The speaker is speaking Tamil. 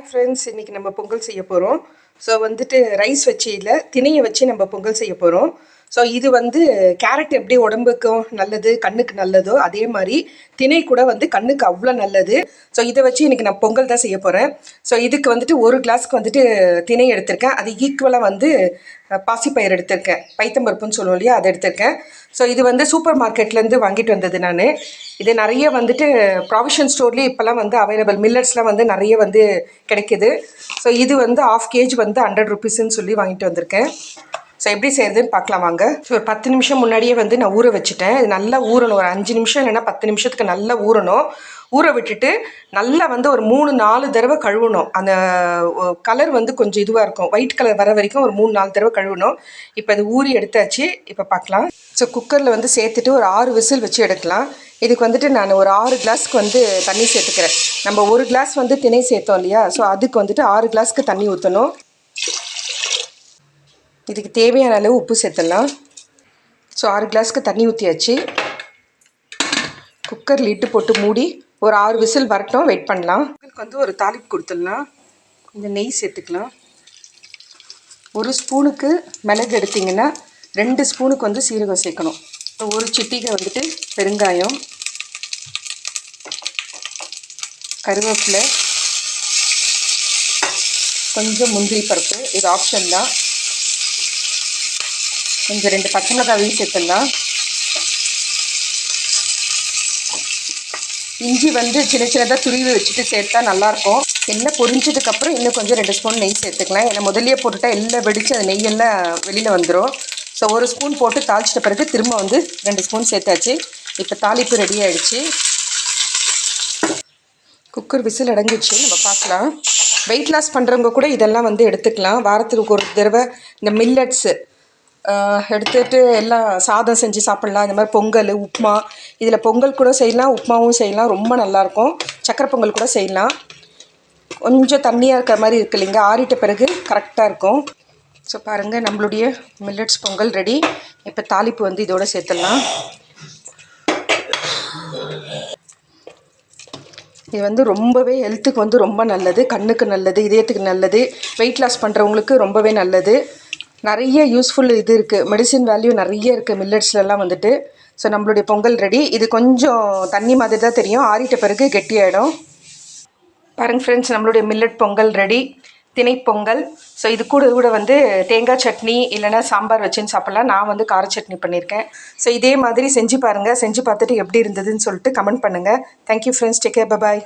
ஃப்ரெண்ட்ஸ், இன்றைக்கி நம்ம பொங்கல் செய்ய போகிறோம். ஸோ வந்துட்டு ரைஸ் வச்சு இல்லை திணையை வச்சு நம்ம பொங்கல் செய்ய போகிறோம். ஸோ இது வந்து கேரட் எப்படி உடம்புக்கும் நல்லது, கண்ணுக்கு நல்லதோ அதே மாதிரி திணை கூட வந்து கண்ணுக்கு அவ்வளோ நல்லது. ஸோ இதை வச்சு இன்றைக்கி நான் பொங்கல் தான் செய்ய போகிறேன். ஸோ இதுக்கு வந்துட்டு ஒரு கிளாஸ்க்கு வந்துட்டு திணை எடுத்திருக்கேன். அது ஈக்குவலாக வந்து பாசிப்பயிர் எடுத்திருக்கேன். பைத்தம்பருப்புன்னு சொல்லுவோம் இல்லையா, அதை எடுத்திருக்கேன். ஸோ இது வந்து சூப்பர் மார்க்கெட்லேருந்து வாங்கிட்டு வந்தது நான். இது நிறைய வந்துட்டு ப்ராவிஷன் ஸ்டோர்லேயே இப்போல்லாம் வந்து அவைலபிள், மில்லட்ஸ்லாம் வந்து நிறைய வந்து கிடைக்கிது. ஸோ இது வந்து 1/2 kg வந்து 100 rupeesன்னு சொல்லி வாங்கிட்டு வந்திருக்கேன். ஸோ எப்படி செய்யுதுன்னு பார்க்கலாம் வாங்க. ஸோ ஒரு 10 நிமிஷம் முன்னாடியே வந்து நான் ஊற வச்சுட்டேன். இது நல்லா ஊறணும். ஒரு 5 நிமிஷம் இல்லைன்னா 10 நிமிஷத்துக்கு நல்லா ஊறணும். ஊற விட்டுட்டு நல்லா வந்து ஒரு 3-4 தடவை கழுவணும். அந்த கலர் வந்து கொஞ்சம் இதுவாக இருக்கும், ஒயிட் கலர் வர வரைக்கும் ஒரு 3-4 தடவை கழுவணும். இப்போ அது ஊறி எடுத்தாச்சு. இப்போ பார்க்கலாம். ஸோ குக்கரில் வந்து சேர்த்துட்டு ஒரு 6 விசில் வச்சு எடுக்கலாம். இதுக்கு வந்துட்டு நான் ஒரு 6 கிளாஸ்க்கு வந்து தண்ணி சேர்த்துக்கிறேன். நம்ம 1 கிளாஸ் வந்து திணை சேர்த்தோம் இல்லையா, ஸோ அதுக்கு வந்துட்டு 6 கிளாஸ்க்கு தண்ணி ஊற்றணும். இதுக்கு தேவையான அளவு உப்பு சேர்த்துடலாம். ஸோ 6 கிளாஸ்க்கு தண்ணி ஊற்றியாச்சு. குக்கர் லிட்டு போட்டு மூடி ஒரு 6 விசில் வரட்டும், வெயிட் பண்ணலாம். இதுக்கு வந்து ஒரு தாளிப்பு கொடுத்துடலாம். இந்த நெய் சேர்த்துக்கலாம். 1 ஸ்பூனுக்கு மிளகு எடுத்திங்கன்னா 2 ஸ்பூனுக்கு வந்து சீரகம் சேர்க்கணும். ஒரு சிட்டிகை வந்துட்டு பெருங்காயம், கருவேப்பிலை, கொஞ்சம் முந்திரி பருப்பு, இது ஆப்ஷன் தான். கொஞ்சம் 2 பச்சை மிளகாவையும் சேர்த்துடலாம். இஞ்சி வந்து சின்ன சின்னதாக துருவி வச்சுட்டு சேர்த்தா நல்லாயிருக்கும். எண்ணெய் பொரிஞ்சதுக்கப்புறம் இன்னும் கொஞ்சம் 2 ஸ்பூன் நெய் சேர்த்துக்கலாம். ஏன்னா முதல்லையே போட்டுட்டா எல்லாம் வெடித்து அந்த நெய்யெல்லாம் வெளியில் வந்துடும். ஸோ 1 ஸ்பூன் போட்டு தாளிச்சிட்ட பிறகு திரும்ப வந்து 2 ஸ்பூன் சேர்த்தாச்சு. இப்போ தாளிப்பு ரெடி ஆகிடுச்சு. குக்கர் விசில் அடங்கிடுச்சு. நம்ம பார்க்கலாம். வெயிட் லாஸ் பண்ணுறவங்க கூட இதெல்லாம் வந்து எடுத்துக்கலாம். வாரத்துக்கு ஒரு தடவை இந்த மில்லட்ஸு எடுத்துகிட்டு எல்லாம் சாதம் செஞ்சு சாப்பிட்லாம். இந்த மாதிரி பொங்கல், உப்புமா, இதில் பொங்கல் கூட செய்யலாம், உப்புமாவும் செய்யலாம். ரொம்ப நல்லாயிருக்கும். சக்கரை பொங்கல் கூட செய்யலாம். கொஞ்சம் தண்ணியாக இருக்கிற மாதிரி இருக்குது இல்லைங்க, ஆறிட்ட பிறகு கரெக்டாக இருக்கும். ஸோ பாருங்கள், நம்மளுடைய மில்லட்ஸ் பொங்கல் ரெடி. இப்போ தாளிப்பு வந்து இதோடு சேர்த்துடலாம். இது வந்து ரொம்பவே ஹெல்த்துக்கு வந்து ரொம்ப நல்லது, கண்ணுக்கு நல்லது, இதயத்துக்கு நல்லது, வெயிட் லாஸ் பண்ணுறவங்களுக்கு ரொம்பவே நல்லது. நிறைய யூஸ்ஃபுல் இது இருக்குது, மெடிசின் வேல்யூ நிறைய இருக்குது மில்லட்ஸ்லாம் வந்துட்டு. ஸோ நம்மளுடைய பொங்கல் ரெடி. இது கொஞ்சம் தண்ணி மாதிரி தான் தெரியும், ஆறிட்ட பிறகு கெட்டியாயிடும். பாருங்கள் ஃப்ரெண்ட்ஸ், நம்மளுடைய மில்லட் பொங்கல் ரெடி, திணை பொங்கல். ஸோ இது கூட வந்து தேங்காய் சட்னி இல்லைனா சாம்பார் வச்சுன்னு சாப்பிட்லாம். நான் வந்து கார சட்னி பண்ணியிருக்கேன். ஸோ இதே மாதிரி செஞ்சு பாருங்கள். செஞ்சு பார்த்துட்டு எப்படி இருந்ததுன்னு சொல்லிட்டு கமெண்ட் பண்ணுங்கள். Thank you friends, take care, bye bye.